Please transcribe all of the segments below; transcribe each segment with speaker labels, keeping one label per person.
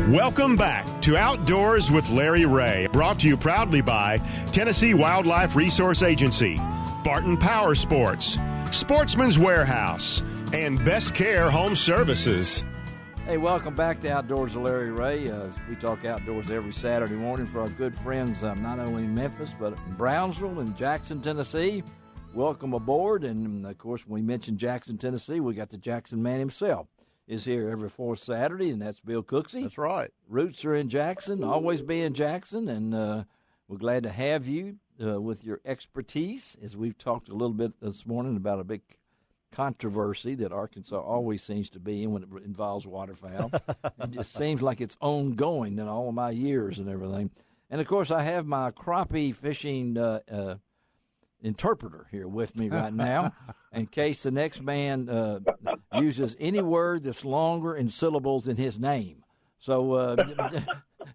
Speaker 1: Welcome back to Outdoors with Larry Ray, brought to you proudly by Tennessee Wildlife Resource Agency, Barton Power Sports, Sportsman's Warehouse, and Best Care Home Services.
Speaker 2: Hey, welcome back to Outdoors with Larry Ray. We talk outdoors every Saturday morning for our good friends, not only in Memphis, but in Brownsville and Jackson, Tennessee. Welcome aboard. And, of course, when we mention Jackson, Tennessee, we got the Jackson man himself. Is here every fourth Saturday, and that's Bill Cooksey.
Speaker 3: That's right.
Speaker 2: Roots are in Jackson, always be in Jackson, and we're glad to have you with your expertise, as we've talked a little bit this morning about a big controversy that Arkansas always seems to be in when it involves waterfowl. It just seems like it's ongoing in all of my years and everything. And, of course, I have my crappie fishing interpreter here with me right now in case the next man uses any word that's longer in syllables than his name. So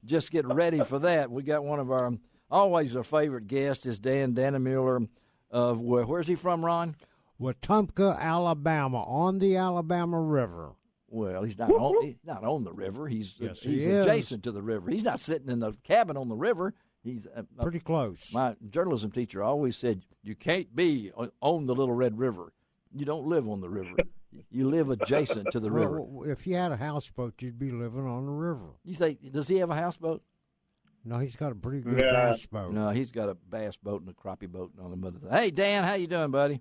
Speaker 2: just get ready for that. We got one of our always our favorite guests is Dannenmuller of where's he from, Ron?
Speaker 4: Wetumpka, Alabama, on the Alabama River.
Speaker 2: Well, he's not on the river. He's adjacent to the river. He's not sitting in the cabin on the river. He's
Speaker 4: pretty close.
Speaker 2: My journalism teacher always said, you can't be on the Little Red River. You don't live on the river. You live adjacent to the river.
Speaker 4: Well, if you had a houseboat, you'd be living on the river.
Speaker 2: You think, does he have a houseboat?
Speaker 4: No, he's got a pretty good bass boat.
Speaker 2: No, he's got a bass boat and a crappie boat and all them other things. Hey, Dan, how you doing, buddy?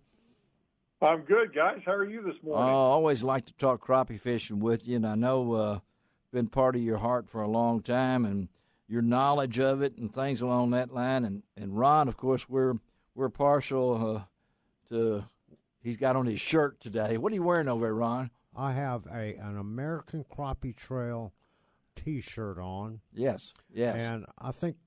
Speaker 5: I'm good, guys. How are you this morning?
Speaker 2: I always like to talk crappie fishing with you, and I know it's been part of your heart for a long time, and your knowledge of it and things along that line. And Ron, of course, we're partial to. He's got on his shirt today. What are you wearing over there, Ron?
Speaker 4: I have an American Crappie Trail T-shirt on.
Speaker 2: Yes.
Speaker 4: And I think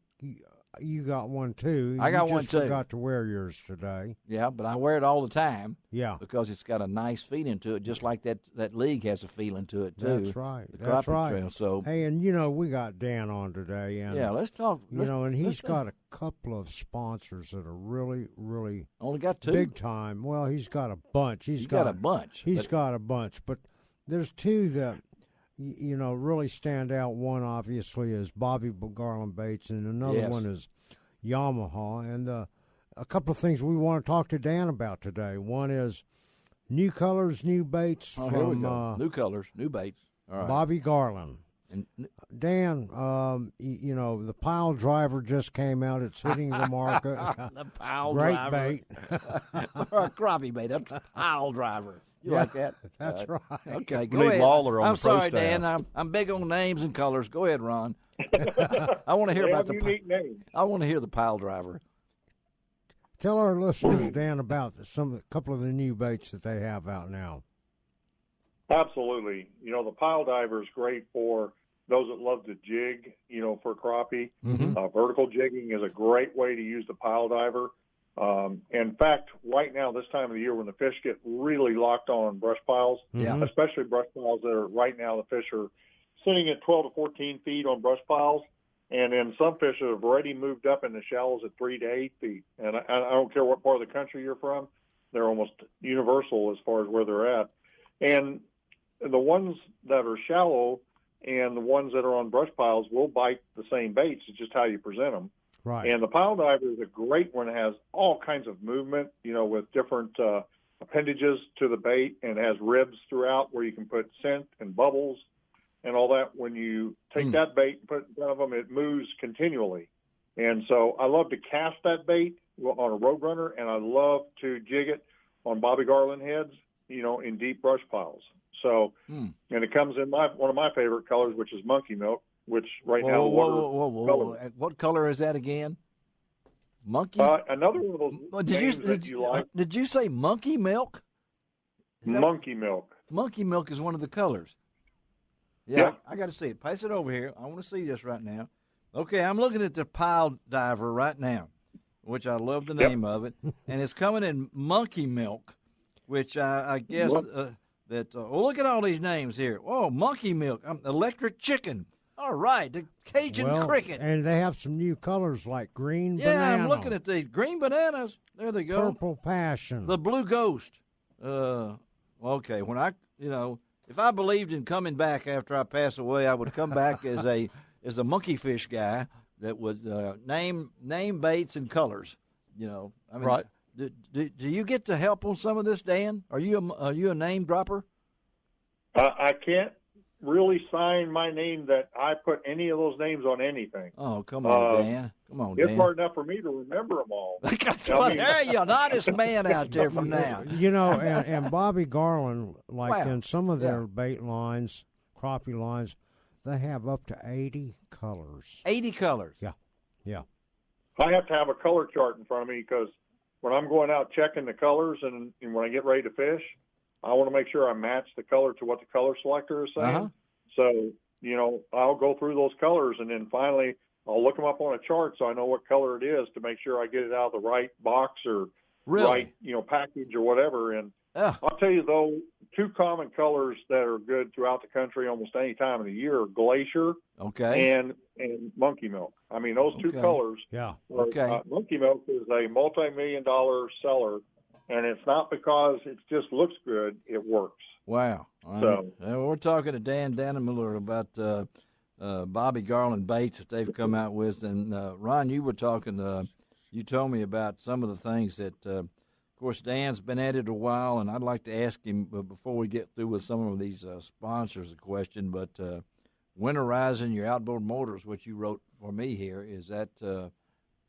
Speaker 4: you got one too.
Speaker 2: I got one too.
Speaker 4: You forgot to wear yours today.
Speaker 2: Yeah, but I wear it all the time.
Speaker 4: Yeah,
Speaker 2: because it's got a nice feeling to it, just like that league has a feeling to it too.
Speaker 4: That's right.
Speaker 2: That's right. Trail, so
Speaker 4: hey, and we got Dan on today, and
Speaker 2: yeah, let's talk.
Speaker 4: And he's got a couple of sponsors that are really, really
Speaker 2: only got two
Speaker 4: big time. Well, he's got a bunch. He's got
Speaker 2: a bunch.
Speaker 4: He's got a bunch, but there's two that really stand out. One obviously is Bobby Garland Baits, and another one is Yamaha. And a couple of things we want to talk to Dan about today. One is new colors, new baits from
Speaker 2: new colors, new baits. All right.
Speaker 4: Bobby Garland. And Dan, the Piledriver just came out. It's hitting the market.
Speaker 2: The Piledriver.
Speaker 4: Great bait.
Speaker 2: Or a crappie bait. That's a Piledriver. You like that?
Speaker 4: That's right.
Speaker 2: Okay, go ahead.
Speaker 3: Lawler on
Speaker 2: I'm
Speaker 3: the pro
Speaker 2: sorry,
Speaker 3: staff.
Speaker 2: Dan. I'm big on names and colors. Go ahead, Ron. I want to hear about the
Speaker 5: unique names.
Speaker 2: I want to hear the Piledriver.
Speaker 4: Tell our listeners, Dan, about a couple of the new baits that they have out now.
Speaker 5: Absolutely. The Pilediver is great for those that love to jig, for crappie.
Speaker 2: Mm-hmm.
Speaker 5: Vertical jigging is a great way to use the Pilediver. In fact, right now, this time of the year when the fish get really locked on brush piles, especially brush piles that are right now, the fish are sitting at 12 to 14 feet on brush piles. And then some fish have already moved up in the shallows at 3 to 8 feet. And I don't care what part of the country you're from, they're almost universal as far as where they're at. And the ones that are shallow and the ones that are on brush piles will bite the same baits. It's just how you present them.
Speaker 4: Right.
Speaker 5: And the Pilediver is a great one. It has all kinds of movement, with different appendages to the bait, and has ribs throughout where you can put scent and bubbles and all that. When you take that bait and put it in front of them, it moves continually. And so I love to cast that bait on a Roadrunner, and I love to jig it on Bobby Garland heads, in deep brush piles. So, and it comes in one of my favorite colors, which is monkey milk, which right now the water.
Speaker 2: What color is that again? Monkey?
Speaker 5: Another one of those that you like.
Speaker 2: Did you say monkey milk?
Speaker 5: Monkey milk.
Speaker 2: Monkey milk is one of the colors. Yeah. I got to see it. Pass it over here. I want to see this right now. Okay, I'm looking at the Pilediver right now, which I love the name of it, and it's coming in monkey milk, which I guess look at all these names here. Oh, monkey milk, electric chicken. All right, the Cajun cricket.
Speaker 4: And they have some new colors like green
Speaker 2: banana.
Speaker 4: banana.
Speaker 2: Yeah, I'm looking at these. Green bananas. There they go.
Speaker 4: Purple passion.
Speaker 2: The blue ghost. Okay, when if I believed in coming back after I pass away, I would come back as a monkey fish guy that would name baits and colors. I mean,
Speaker 3: right.
Speaker 2: Do you get to help on some of this, Dan? Are you a name dropper?
Speaker 5: I can't really sign my name that I put any of those names on anything.
Speaker 2: Oh, come on, Dan. Come on, Dan.
Speaker 5: It's hard enough for me to remember them all.
Speaker 2: There you're an honest man out there from now.
Speaker 4: And Bobby Garland, in some of their bait lines, crappie lines, they have up to 80 colors.
Speaker 2: 80 colors?
Speaker 4: Yeah.
Speaker 5: I have to have a color chart in front of me because when I'm going out checking the colors and when I get ready to fish, I want to make sure I match the color to what the color selector is saying.
Speaker 2: Uh-huh.
Speaker 5: So, I'll go through those colors and then finally I'll look them up on a chart so I know what color it is to make sure I get it out of the right box or right, package or whatever. And I'll tell you, though, two common colors that are good throughout the country almost any time of the year are glacier and monkey milk. I mean, those two colors.
Speaker 4: Yeah.
Speaker 5: Monkey milk is a multi-million-dollar seller, and it's not because it just looks good. It works.
Speaker 2: Wow. We're talking to Dan Dannenmuller about Bobby Garland baits that they've come out with. And, Ron, you were talking, you told me about some of the things that, of course, Dan's been at it a while, and I'd like to ask him, before we get through with some of these sponsors, a question, but winterizing your outboard motors, which you wrote for me here, is that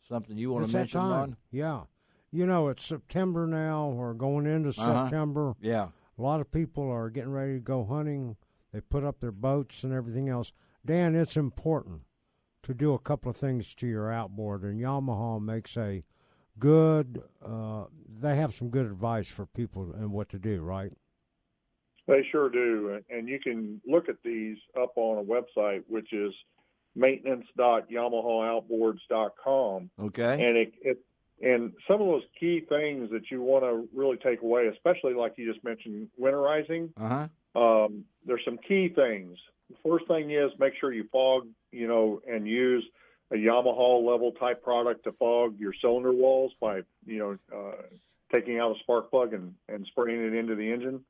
Speaker 2: something you want to mention, Ron?
Speaker 4: Yeah. It's September now. We're going into September.
Speaker 2: Yeah.
Speaker 4: A lot of people are getting ready to go hunting. They put up their boats and everything else. Dan, it's important to do a couple of things to your outboard, and Yamaha makes a good, they have some good advice for people and what to do, right?
Speaker 5: They sure do, and you can look at these up on a website, which is maintenance.yamahooutboards.com.
Speaker 2: Okay.
Speaker 5: And some of those key things that you want to really take away, especially like you just mentioned, winterizing, there's some key things. The first thing is make sure you fog, and use a Yamaha level type product to fog your cylinder walls by, taking out a spark plug and spraying it into the engine.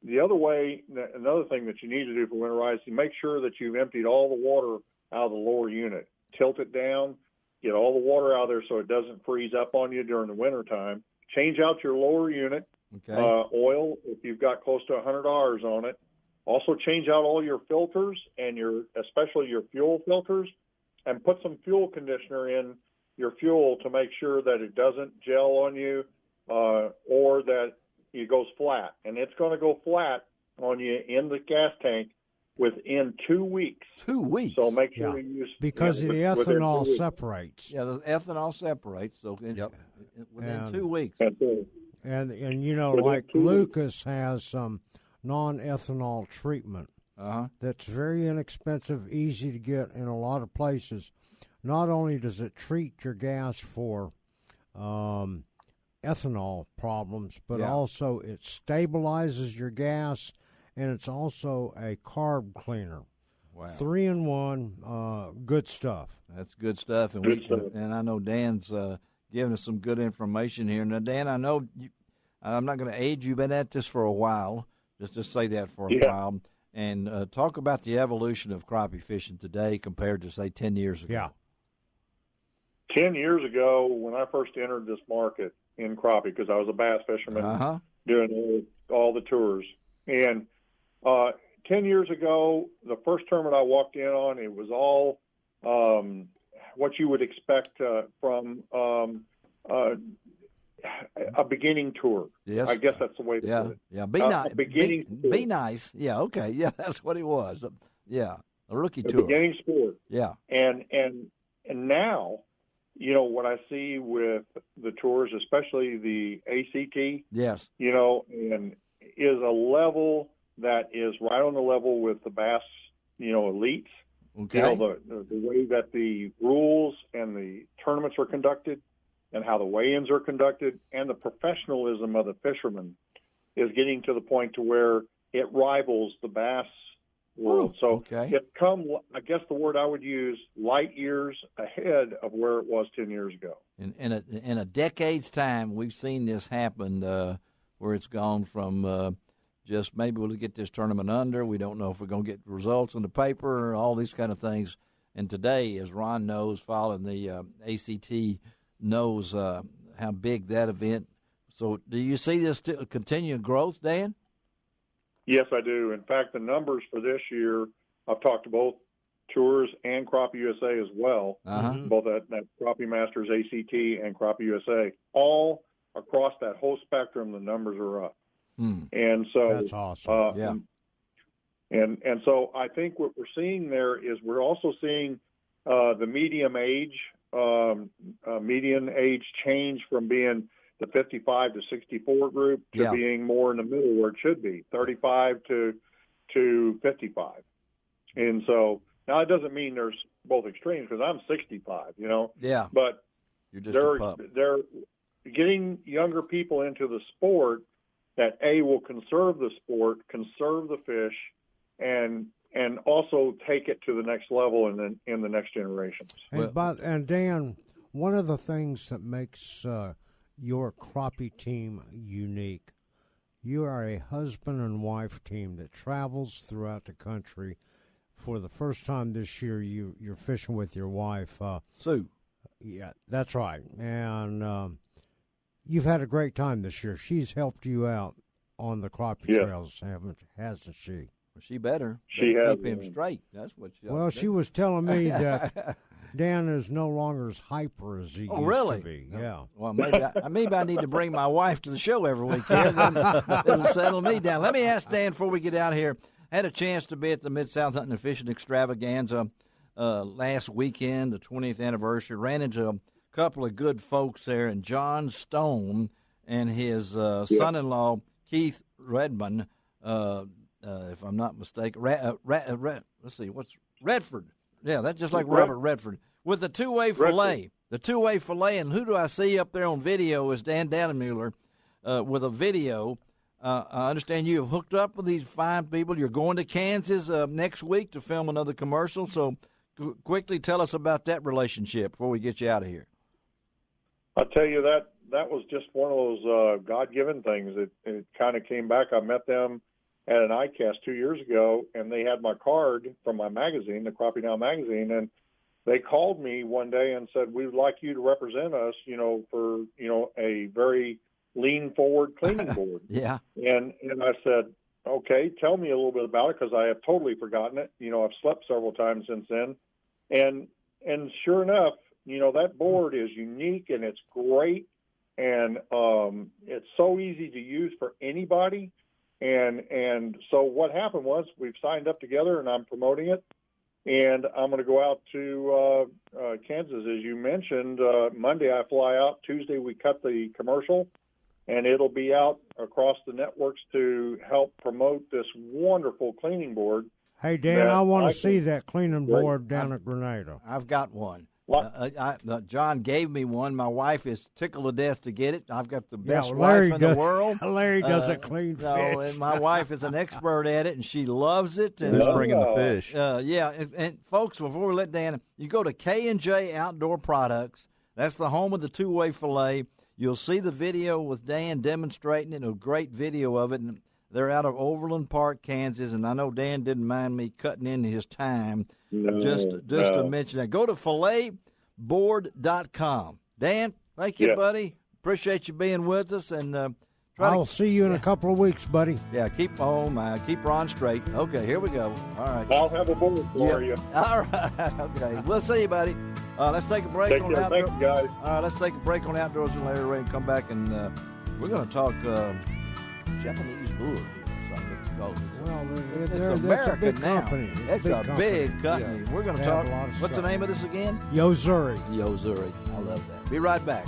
Speaker 5: The other way, another thing that you need to do for winterizing, make sure that you've emptied all the water out of the lower unit. Tilt it down, get all the water out of there so it doesn't freeze up on you during the wintertime. Change out your lower unit, oil, if you've got close to $100 on it. Also change out all your filters and especially your fuel filters, and put some fuel conditioner in your fuel to make sure that it doesn't gel on you or that it goes flat. And it's going to go flat on you in the gas tank within 2 weeks.
Speaker 2: 2 weeks?
Speaker 5: So make sure you use...
Speaker 4: Because the ethanol separates.
Speaker 2: Yeah, the ethanol separates. So within 2 weeks.
Speaker 4: And like Lucas has some non-ethanol treatment that's very inexpensive, easy to get in a lot of places. Not only does it treat your gas for ethanol problems, but also it stabilizes your gas, and it's also a carb cleaner.
Speaker 2: Wow.
Speaker 4: 3-in-1, good stuff.
Speaker 2: That's good stuff. And and I know Dan's giving us some good information here. Now, Dan, I know I'm not going to age you. You've been at this for a while. Just say that for a while. And talk about the evolution of crappie fishing today compared to, say, 10 years ago.
Speaker 4: Yeah.
Speaker 5: 10 years ago, when I first entered this market in crappie, because I was a bass fisherman doing all the tours. And 10 years ago, the first tournament I walked in on, it was all what you would expect from a beginning tour.
Speaker 2: Yes.
Speaker 5: I guess that's the way to put it.
Speaker 2: Yeah, be nice. Be nice. Yeah, okay. Yeah, that's what it was. A rookie tour.
Speaker 5: Beginning sport.
Speaker 2: Yeah.
Speaker 5: And now, what I see with the tours, especially the ACT,
Speaker 2: yes,
Speaker 5: and is a level that is right on the level with the bass, elites.
Speaker 2: Okay.
Speaker 5: The way that the rules and the tournaments are conducted and how the weigh-ins are conducted and the professionalism of the fishermen is getting to the point to where it rivals the bass world. It's come, I guess the word I would use, light years ahead of where it was 10 years ago. In
Speaker 2: a decade's time, we've seen this happen where it's gone from just maybe we'll get this tournament under. We don't know if we're going to get results in the paper, all these kind of things. And today, as Ron knows, following the ACT, knows how big that event. So do you see this continuing growth, Dan?
Speaker 5: Yes, I do. In fact, the numbers for this year, I've talked to both Tours and Crappie USA as well, both at Crappie Masters, ACT, and Crappie USA. All across that whole spectrum, the numbers are up. And so
Speaker 4: that's awesome.
Speaker 5: And so I think what we're seeing there is we're also seeing the median age change from being the 55 to 64 group to being more in the middle where it should be, 35 to 55. And so now it doesn't mean there's both extremes because I'm 65,
Speaker 2: Yeah.
Speaker 5: But
Speaker 2: you're just a pup.
Speaker 5: They're getting younger people into the sport that will conserve the sport, conserve the fish, and also take it to the next level in the next generations.
Speaker 4: And Dan, one of the things that makes your crappie team unique, you are a husband and wife team that travels throughout the country. For the first time this year, you're fishing with your wife,
Speaker 2: Sue.
Speaker 4: Yeah, that's right. And you've had a great time this year. She's helped you out on the crappie trails, hasn't she?
Speaker 2: She better.
Speaker 5: She has.
Speaker 2: Keep him straight. That's what she.
Speaker 4: Well, she was telling me that Dan is no longer as hyper as he used to be. Yeah.
Speaker 2: Well, maybe I need to bring my wife to the show every weekend. It'll settle me down. Let me ask Dan before we get out here. I had a chance to be at the Mid-South Hunting and Fishing Extravaganza last weekend, the 20th anniversary. Ran into a couple of good folks there, and John Stone and his son-in-law, Keith Redmond, if I'm not mistaken. Let's see, what's Redford? Yeah, that's just like Robert Redford. With the TwoWay Fillet. The TwoWay Fillet, and who do I see up there on video is Dan Dannenmuller with a video. I understand you have hooked up with these fine people. You're going to Kansas next week to film another commercial. So quickly tell us about that relationship before we get you out of here.
Speaker 5: I'll tell you that was just one of those God-given things. It kind of came back. I met them at an ICAST 2 years ago, and they had my card from my magazine, the Crappie Now magazine, and they called me one day and said, "We would like you to represent us, for a very lean forward cleaning board."
Speaker 2: Yeah.
Speaker 5: And I said, "Okay, tell me a little bit about it," because I have totally forgotten it. I've slept several times since then, and sure enough, that board is unique and it's great, and it's so easy to use for anybody. And so what happened was we've signed up together, and I'm promoting it. And I'm going to go out to Kansas, as you mentioned. Monday I fly out. Tuesday we cut the commercial, and it'll be out across the networks to help promote this wonderful cleaning board.
Speaker 4: Hey, Dan, I want to see that cleaning board down at Grenada.
Speaker 2: I've got one. John gave me one. My wife is tickled to death to get it. I've got the best wife in the world.
Speaker 4: Larry doesn't clean fish.
Speaker 2: No, and my wife is an expert at it, and she loves it. And
Speaker 3: just bringing the fish.
Speaker 2: And folks, before we let Dan, you go to K&J Outdoor Products. That's the home of the TwoWay Fillet. You'll see the video with Dan demonstrating it, a great video of it. And they're out of Overland Park, Kansas, and I know Dan didn't mind me cutting into his time just to mention that. Go to filetboard.com. Dan, thank you, buddy. Appreciate you being with us. And
Speaker 4: I'll see you in a couple of weeks, buddy.
Speaker 2: Yeah, keep Ron straight. Okay, here we go. All right.
Speaker 5: I'll have a board for you.
Speaker 2: All right. Okay. We'll see you, buddy. Let's take a break on Outdoors.
Speaker 5: Thank you, guys.
Speaker 2: All right, let's take a break on Outdoors with Larry Ray and come back, and we're going to talk Japanese wood. Well, it's American now. It's a big company. We're going to talk. What's the name of this again?
Speaker 4: Yozuri.
Speaker 2: I love that. Be right back.